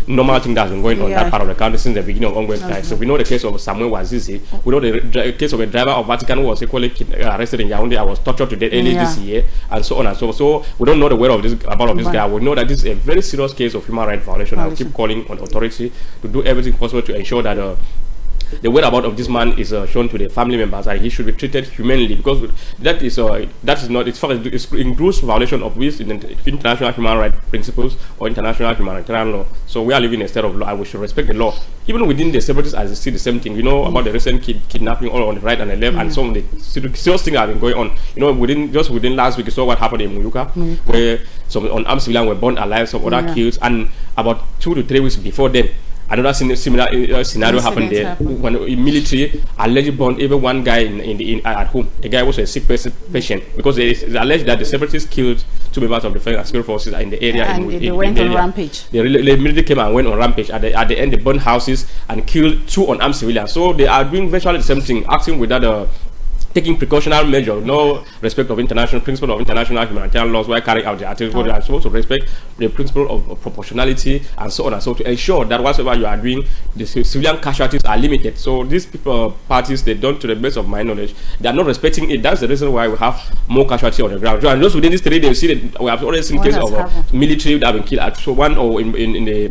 normal thing that's been going on that part of the country since the beginning of ongoing strike. So we know the case of Samuel Wazizi. We know the case of a driver of Vatican who was equally arrested in Yaoundé. I was tortured to death early this year, and so on and so forth. So we don't know the word of this about this guy. We know that this is a very serious case of human rights violation. I'll keep calling on authority to do everything possible to ensure that the whereabouts of this man is shown to the family members, and he should be treated humanely, because that is not, it's in gross violation of these international human rights principles or international humanitarian law. So we are living in a state of law, and we should respect the law. Even within the separatists, as they see the same thing. You know about the recent kidnapping all on the right and the left, and some of the serious things have been going on. You know, within last week, you saw what happened in Muyuka, where some unarmed civilians were burned alive, some other killed, and about 2 to 3 weeks before then, another similar scenario happened there when military allegedly burned even one guy at home. The guy was a sick patient, because it's alleged that the separatists killed 2 members of the Defense and Security Forces in the area. And they went on rampage. The military came and went on rampage. At the end, they burned houses and killed 2 unarmed civilians. So they are doing virtually the same thing, acting without taking precautionary measures, no respect of international principle of international humanitarian laws while carrying out the activities. They are supposed to respect the principle of proportionality and so on and so to ensure that whatever you are doing, the civilian casualties are limited. So these parties, they don't, to the best of my knowledge, they are not respecting it. That's the reason why we have more casualties on the ground. And just within this 3 days, we have already seen cases of military that have been killed. So one in the